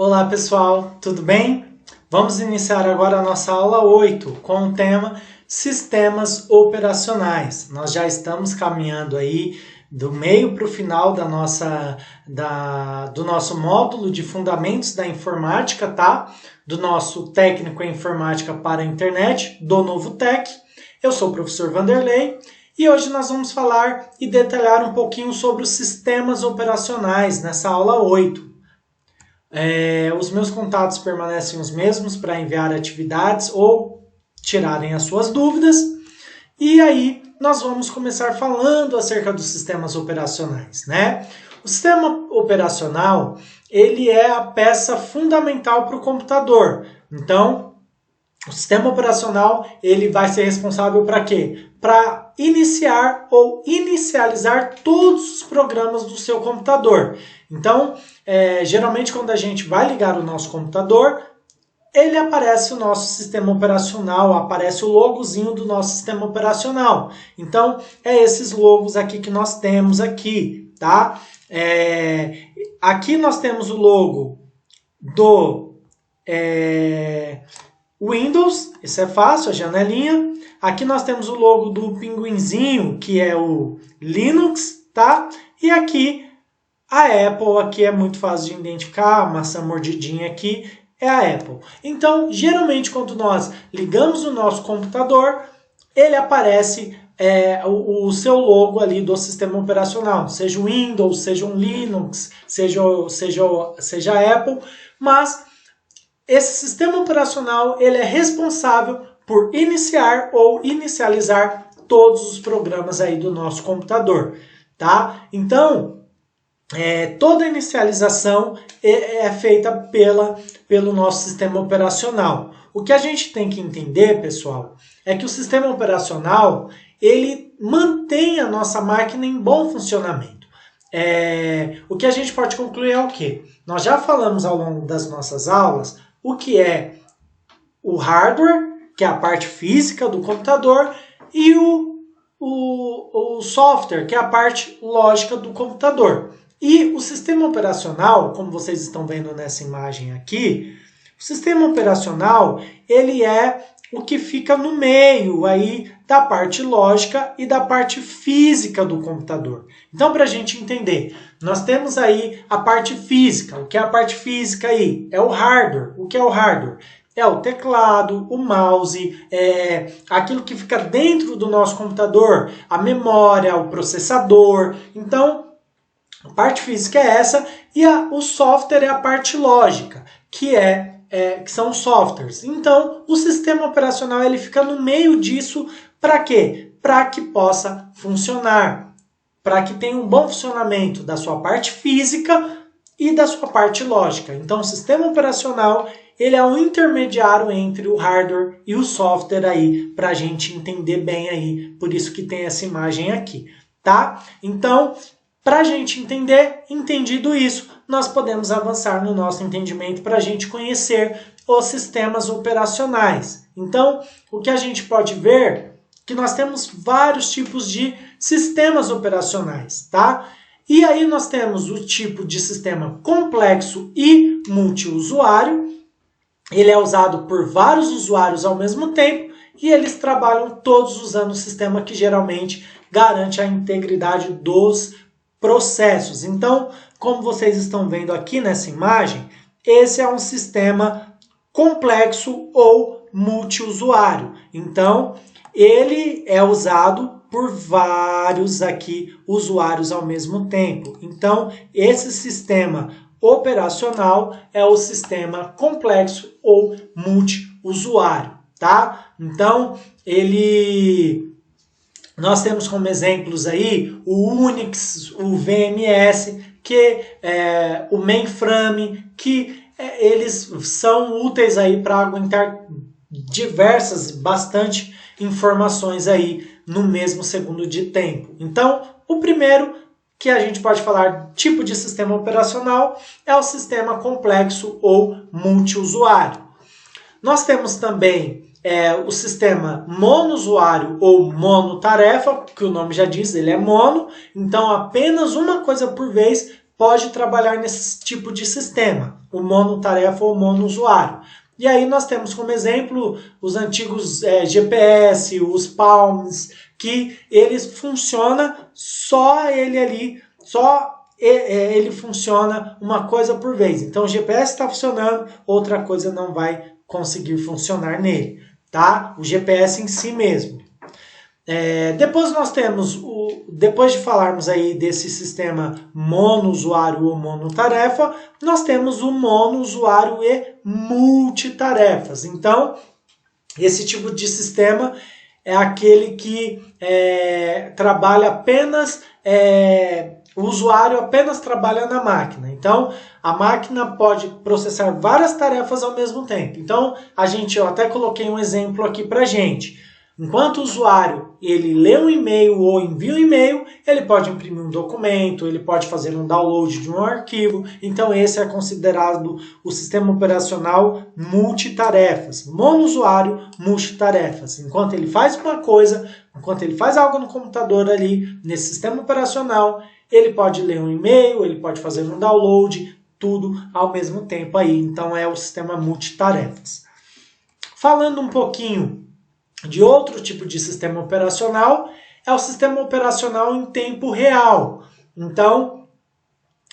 Olá pessoal, tudo bem? Vamos iniciar agora a nossa aula 8 com o tema Sistemas Operacionais. Nós já estamos caminhando aí do meio para o final do nosso módulo de Fundamentos da Informática, tá? Do nosso técnico em Informática para a Internet, do Novo Tec. Eu sou o professor Vanderlei e hoje nós vamos falar e detalhar um pouquinho sobre os sistemas operacionais nessa aula 8. Os meus contatos permanecem os mesmos para enviar atividades ou tirarem as suas dúvidas. E aí nós vamos começar falando acerca dos sistemas operacionais, né? O sistema operacional, ele é a peça fundamental para o computador. Então, o sistema operacional, ele vai ser responsável para quê? Para iniciar ou inicializar todos os programas do seu computador. Então, geralmente quando a gente vai ligar o nosso computador, ele aparece o nosso sistema operacional, aparece o logozinho do nosso sistema operacional. Então, esses logos aqui que nós temos aqui, tá? Aqui nós temos o logo do Windows, isso é fácil, a janelinha. Aqui nós temos o logo do pinguinzinho, que é o Linux, tá? E aqui a Apple, aqui é muito fácil de identificar, a maçã mordidinha aqui é a Apple. Então, geralmente quando nós ligamos o nosso computador, ele aparece o seu logo ali do sistema operacional, seja o Windows, seja um Linux, seja a Apple, mas esse sistema operacional ele é responsável por iniciar ou inicializar todos os programas aí do nosso computador, tá? Então, toda inicialização é feita pelo nosso sistema operacional. O que a gente tem que entender, pessoal, é que o sistema operacional ele mantém a nossa máquina em bom funcionamento. O que a gente pode concluir é o quê? Nós já falamos ao longo das nossas aulas o que é o hardware, que é a parte física do computador, e o software, que é a parte lógica do computador. E o sistema operacional, como vocês estão vendo nessa imagem aqui, o sistema operacional ele é o que fica no meio aí da parte lógica e da parte física do computador. Então, para a gente entender, nós temos aí a parte física. O que é a parte física aí? É o hardware. O que é o hardware? É o teclado, o mouse, aquilo que fica dentro do nosso computador, a memória, o processador. Então, a parte física é essa e o software é a parte lógica, que são os softwares. Então, o sistema operacional ele fica no meio disso para quê? Para que possa funcionar, para que tenha um bom funcionamento da sua parte física e da sua parte lógica. Então, o sistema operacional ele é um intermediário entre o hardware e o software aí, para a gente entender bem aí, por isso que tem essa imagem aqui, tá? Então, para a gente entender, entendido isso, nós podemos avançar no nosso entendimento para a gente conhecer os sistemas operacionais. Então, o que a gente pode ver é que nós temos vários tipos de sistemas operacionais, tá? E aí nós temos o tipo de sistema complexo e multiusuário. Ele é usado por vários usuários ao mesmo tempo e eles trabalham todos usando o sistema que geralmente garante a integridade dos processos. Então, como vocês estão vendo aqui nessa imagem, esse é um sistema complexo ou multiusuário. Então, ele é usado por vários aqui usuários ao mesmo tempo. Então, esse sistema operacional é o sistema complexo ou multiusuário, tá? Então, nós temos como exemplos aí o Unix, o VMS, o mainframe, que eles são úteis aí para aguentar bastante informações aí no mesmo segundo de tempo. Então, o primeiro que a gente pode falar tipo de sistema operacional é o sistema complexo ou multiusuário. Nós temos também o sistema monousuário ou monotarefa, que o nome já diz, ele é mono, então apenas uma coisa por vez pode trabalhar nesse tipo de sistema, o monotarefa ou monousuário. E aí nós temos como exemplo os antigos GPS, os Palms, que eles funcionam só ele ali, ele funciona uma coisa por vez. Então o GPS está funcionando, outra coisa não vai conseguir funcionar nele, tá? O GPS em si mesmo. Depois nós temos, depois de falarmos aí desse sistema monousuário ou monotarefa, nós temos o monousuário e multitarefas. Então, esse tipo de sistema é aquele que trabalha apenas, o usuário apenas trabalha na máquina. Então, a máquina pode processar várias tarefas ao mesmo tempo. Então, eu até coloquei um exemplo aqui para gente. Enquanto o usuário ele lê um e-mail ou envia um e-mail, ele pode imprimir um documento, ele pode fazer um download de um arquivo. Então esse é considerado o sistema operacional multitarefas. Monousuário, multitarefas. Enquanto ele faz uma coisa, enquanto ele faz algo no computador ali, nesse sistema operacional, ele pode ler um e-mail, ele pode fazer um download, tudo ao mesmo tempo aí. Então é o sistema multitarefas. Falando um pouquinho de outro tipo de sistema operacional, é o sistema operacional em tempo real. Então,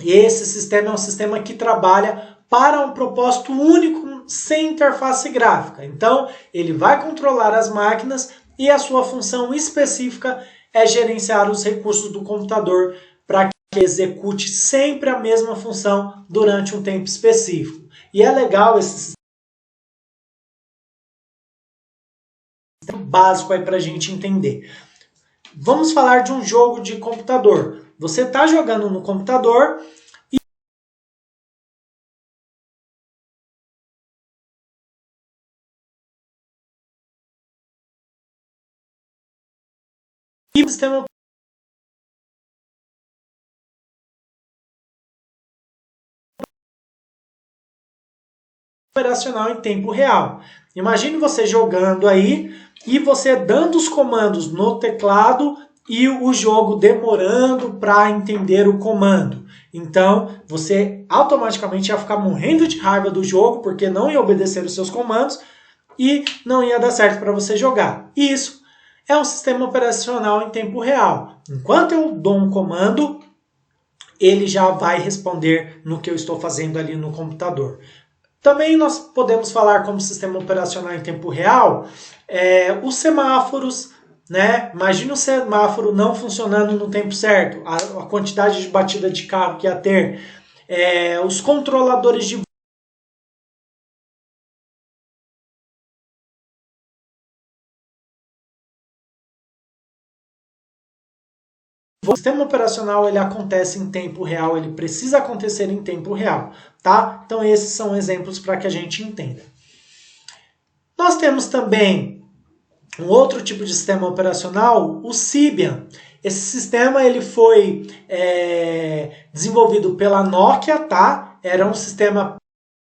esse sistema é um sistema que trabalha para um propósito único, sem interface gráfica. Então, ele vai controlar as máquinas e a sua função específica é gerenciar os recursos do computador para que execute sempre a mesma função durante um tempo específico. E é legal esse sistema básico aí para a gente entender. Vamos falar de um jogo de computador. Você está jogando no computador e o sistema operacional em tempo real. Imagine você jogando aí e você dando os comandos no teclado e o jogo demorando para entender o comando. Então, você automaticamente ia ficar morrendo de raiva do jogo porque não ia obedecer os seus comandos e não ia dar certo para você jogar. Isso é um sistema operacional em tempo real. Enquanto eu dou um comando, ele já vai responder no que eu estou fazendo ali no computador. Também nós podemos falar como sistema operacional em tempo real, os semáforos, né? Imagina o semáforo não funcionando no tempo certo, a quantidade de batida de carro que ia ter, os controladores de o sistema operacional ele acontece em tempo real, ele precisa acontecer em tempo real, tá? Então esses são exemplos para que a gente entenda. Nós temos também um outro tipo de sistema operacional, o Symbian. Esse sistema ele foi desenvolvido pela Nokia, tá? Era um sistema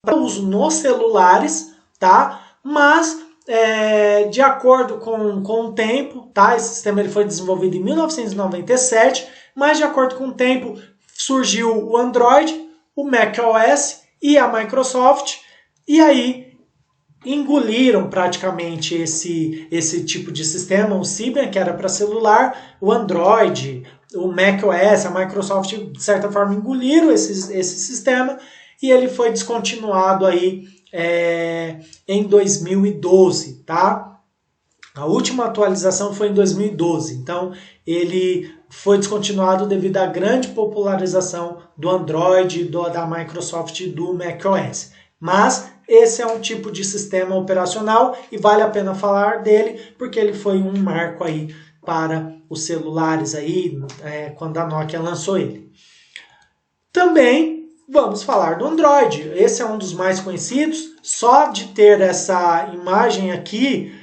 para uso nos celulares, tá? Mas de acordo com o tempo, tá? Esse sistema ele foi desenvolvido em 1997, mas de acordo com o tempo surgiu o Android, o macOS e a Microsoft, e aí engoliram praticamente esse tipo de sistema, o Symbian, que era para celular, o Android, o macOS, a Microsoft, de certa forma, engoliram esse sistema, e ele foi descontinuado aí em 2012, tá? A última atualização foi em 2012, então ele foi descontinuado devido à grande popularização do Android, da Microsoft e do macOS. Mas esse é um tipo de sistema operacional e vale a pena falar dele porque ele foi um marco aí para os celulares aí, quando a Nokia lançou ele. Também vamos falar do Android. Esse é um dos mais conhecidos. Só de ter essa imagem aqui,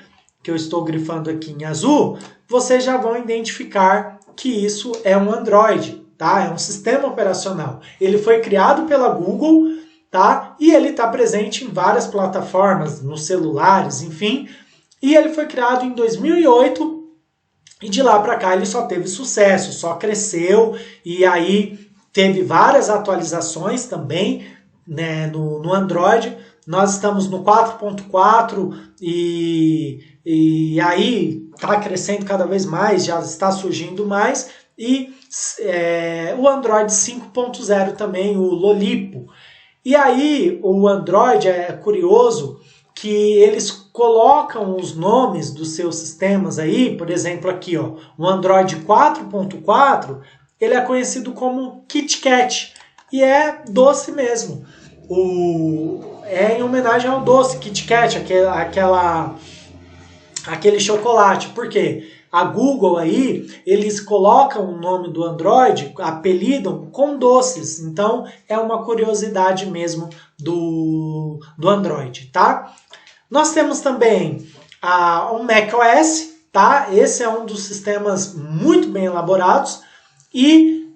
que eu estou grifando aqui em azul, vocês já vão identificar que isso é um Android, tá? É um sistema operacional. Ele foi criado pela Google, tá? E ele está presente em várias plataformas, nos celulares, enfim. E ele foi criado em 2008 e de lá para cá ele só teve sucesso, só cresceu e aí teve várias atualizações também, né, no Android. Nós estamos no 4.4 e aí está crescendo cada vez mais, já está surgindo mais. E o Android 5.0 também, o Lolipo. E aí o Android é curioso que eles colocam os nomes dos seus sistemas aí, por exemplo aqui, ó, o Android 4.4, ele é conhecido como KitKat, e é doce mesmo. É em homenagem ao doce KitKat, aquele chocolate. Por quê? A Google aí, eles colocam o nome do Android, apelidam com doces. Então, é uma curiosidade mesmo do Android, tá? Nós temos também o macOS, tá? Esse é um dos sistemas muito bem elaborados. E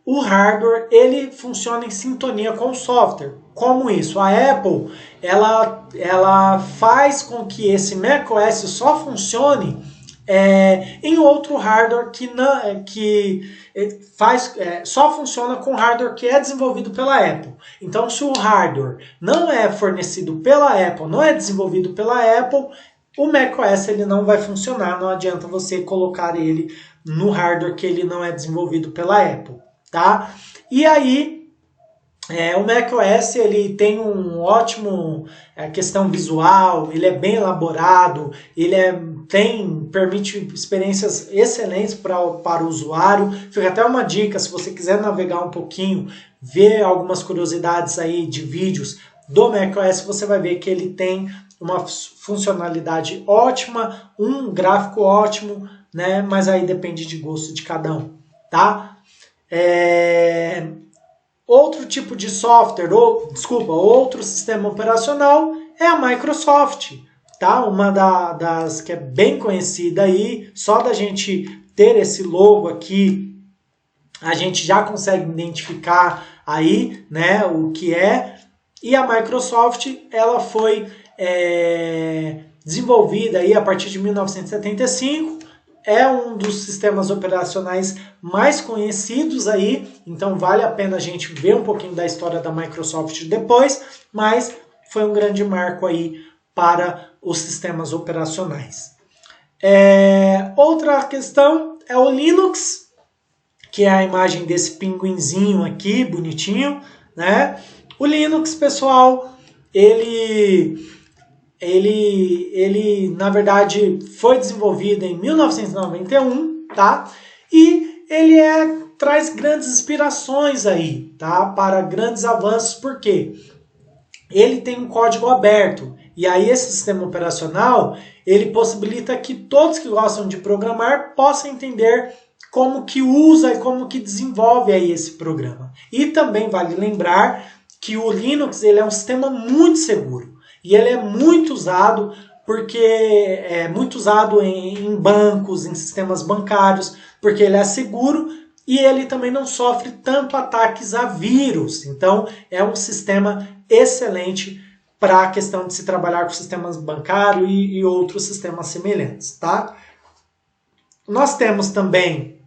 o hardware, ele funciona em sintonia com o software. Como isso? A Apple, ela faz com que esse macOS só funcione em outro hardware só funciona com hardware que é desenvolvido pela Apple. Então, se o hardware não é fornecido pela Apple, não é desenvolvido pela Apple, o macOS ele não vai funcionar. Não adianta você colocar ele no hardware que ele não é desenvolvido pela Apple, tá? E aí, o macOS ele tem um ótimo questão visual, ele é bem elaborado, ele permite experiências excelentes para o usuário. Fica até uma dica, se você quiser navegar um pouquinho, ver algumas curiosidades aí de vídeos do macOS, você vai ver que ele tem uma funcionalidade ótima, um gráfico ótimo, né? Mas aí depende de gosto de cada um, tá? Outro tipo de software, outro sistema operacional é a Microsoft, tá? Uma das que é bem conhecida aí, só da gente ter esse logo aqui, a gente já consegue identificar aí, né, o que é. E a Microsoft, ela foi desenvolvida aí a partir de 1975, é um dos sistemas operacionais mais conhecidos aí, então vale a pena a gente ver um pouquinho da história da Microsoft depois, mas foi um grande marco aí para os sistemas operacionais. Outra questão é o Linux, que é a imagem desse pinguinzinho aqui, bonitinho, né? O Linux, pessoal, ele na verdade foi desenvolvido em 1991, tá? E ele traz grandes inspirações aí, tá? Para grandes avanços, porque ele tem um código aberto. E aí esse sistema operacional, ele possibilita que todos que gostam de programar possam entender como que usa e como que desenvolve aí esse programa. E também vale lembrar que o Linux ele é um sistema muito seguro. E ele é muito usado porque é muito usado em bancos, em sistemas bancários, porque ele é seguro e ele também não sofre tanto ataques a vírus. Então é um sistema excelente para a questão de se trabalhar com sistemas bancários e outros sistemas semelhantes, tá? Nós temos também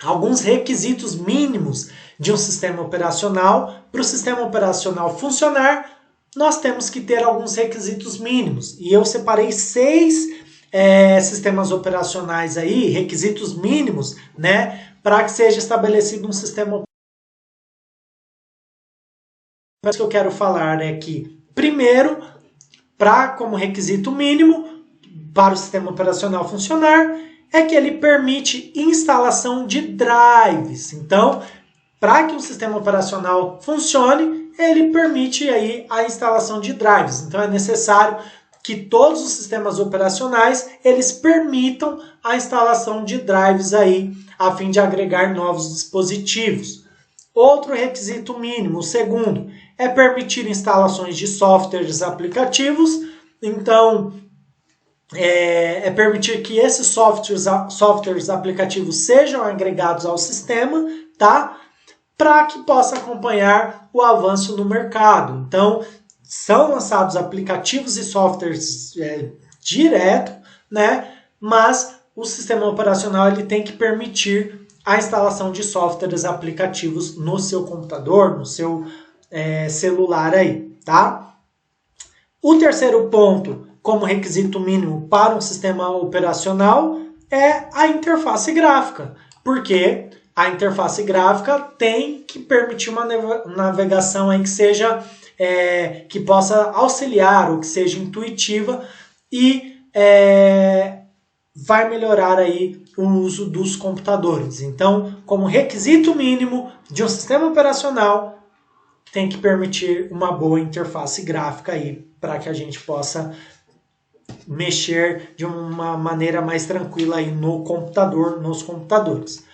alguns requisitos mínimos de um sistema operacional. Para o sistema operacional funcionar, nós temos que ter alguns requisitos mínimos. E eu separei 6 sistemas operacionais aí, requisitos mínimos, né, para que seja estabelecido um sistema operacional. O que eu quero falar é que, primeiro, como requisito mínimo para o sistema operacional funcionar, é que ele permite instalação de drives. Então, para que um sistema operacional funcione, ele permite aí a instalação de drives. Então é necessário que todos os sistemas operacionais eles permitam a instalação de drives aí, a fim de agregar novos dispositivos. Outro requisito mínimo, o segundo, é permitir instalações de softwares aplicativos. Então, permitir que esses softwares aplicativos sejam agregados ao sistema, tá? Para que possa acompanhar o avanço no mercado. Então, são lançados aplicativos e softwares direto, né? Mas o sistema operacional ele tem que permitir a instalação de softwares aplicativos no seu computador, no seu celular aí, tá? O terceiro ponto, como requisito mínimo para um sistema operacional, é a interface gráfica, porque a interface gráfica tem que permitir uma navegação aí que seja que possa auxiliar ou que seja intuitiva e vai melhorar aí o uso dos computadores. Então, como requisito mínimo de um sistema operacional, tem que permitir uma boa interface gráfica aí para que a gente possa mexer de uma maneira mais tranquila aí no computador, nos computadores.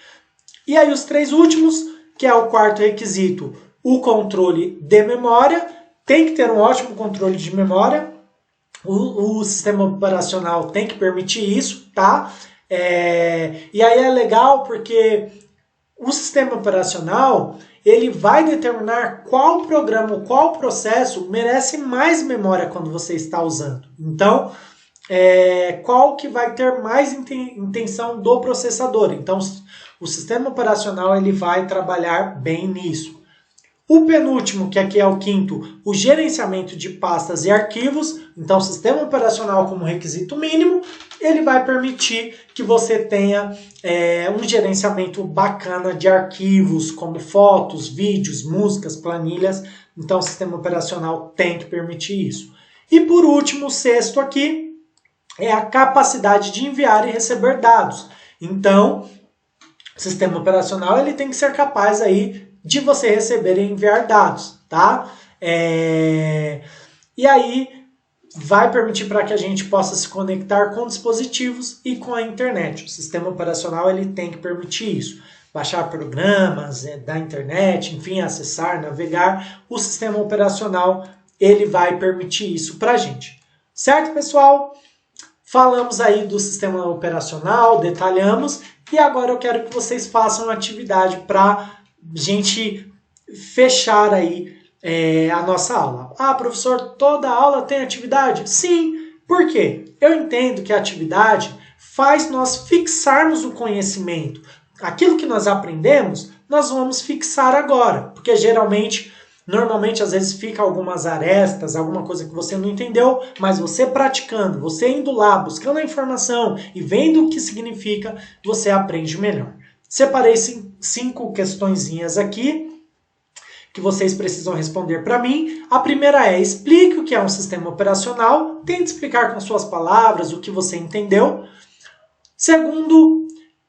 E aí os três últimos, que é o quarto requisito, o controle de memória. Tem que ter um ótimo controle de memória. O sistema operacional tem que permitir isso, tá? E aí é legal porque o sistema operacional ele vai determinar qual programa, qual processo merece mais memória quando você está usando. Então, qual que vai ter mais intenção do processador. Então, o sistema operacional ele vai trabalhar bem nisso. O penúltimo, que aqui é o quinto, o gerenciamento de pastas e arquivos. Então, o sistema operacional como requisito mínimo, ele vai permitir que você tenha um gerenciamento bacana de arquivos, como fotos, vídeos, músicas, planilhas. Então, o sistema operacional tem que permitir isso. E por último, o sexto aqui, é a capacidade de enviar e receber dados. Então, o sistema operacional ele tem que ser capaz aí de você receber e enviar dados, tá? E aí vai permitir para que a gente possa se conectar com dispositivos e com a internet. O sistema operacional ele tem que permitir isso. Baixar programas da internet, enfim, acessar, navegar. O sistema operacional ele vai permitir isso para a gente. Certo, pessoal? Falamos aí do sistema operacional, detalhamos, e agora eu quero que vocês façam uma atividade para gente fechar aí a nossa aula. Ah, professor, toda aula tem atividade? Sim, por quê? Eu entendo que a atividade faz nós fixarmos o conhecimento. Aquilo que nós aprendemos, nós vamos fixar agora, porque normalmente, às vezes fica algumas arestas, alguma coisa que você não entendeu, mas você praticando, você indo lá, buscando a informação e vendo o que significa, você aprende melhor. Separei 5 questõezinhas aqui que vocês precisam responder para mim. A primeira é: explique o que é um sistema operacional. Tente explicar com suas palavras o que você entendeu.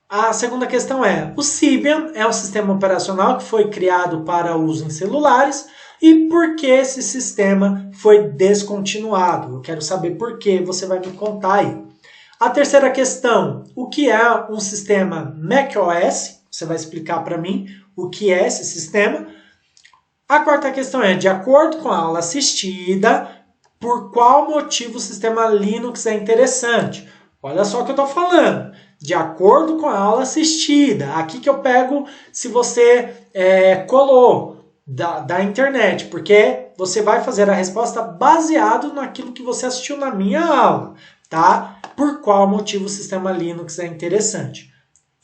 A segunda questão é: o Symbian é um sistema operacional que foi criado para uso em celulares e por que esse sistema foi descontinuado? Eu quero saber por que, você vai me contar aí. A terceira questão: o que é um sistema macOS? Você vai explicar para mim o que é esse sistema. A quarta questão é: de acordo com a aula assistida, por qual motivo o sistema Linux é interessante? Olha só o que eu estou falando. De acordo com a aula assistida. Aqui que eu pego se você colou da internet, porque você vai fazer a resposta baseado naquilo que você assistiu na minha aula, tá? Por qual motivo o sistema Linux é interessante?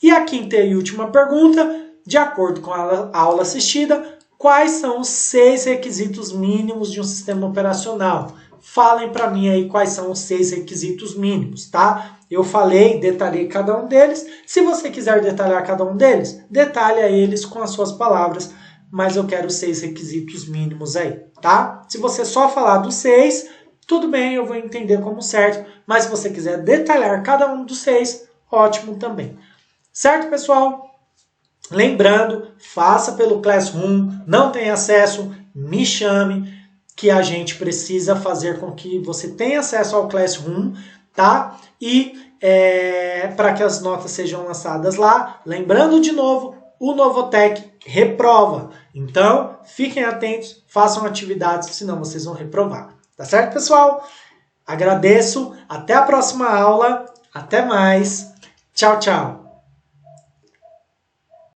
E a quinta e última pergunta: de acordo com a aula assistida, quais são os 6 requisitos mínimos de um sistema operacional? Falem para mim aí quais são os 6 requisitos mínimos, tá? Eu falei, detalhei cada um deles. Se você quiser detalhar cada um deles, detalha eles com as suas palavras, mas eu quero 6 requisitos mínimos aí, tá? Se você só falar dos 6, tudo bem, eu vou entender como certo, mas se você quiser detalhar cada um dos 6, ótimo também. Certo, pessoal? Lembrando, faça pelo Classroom, não tem acesso, me chame, que a gente precisa fazer com que você tenha acesso ao Classroom, tá? E para que as notas sejam lançadas lá. Lembrando de novo, o Novotec reprova. Então, fiquem atentos, façam atividades, senão vocês vão reprovar. Tá certo, pessoal? Agradeço, até a próxima aula, até mais, tchau, tchau!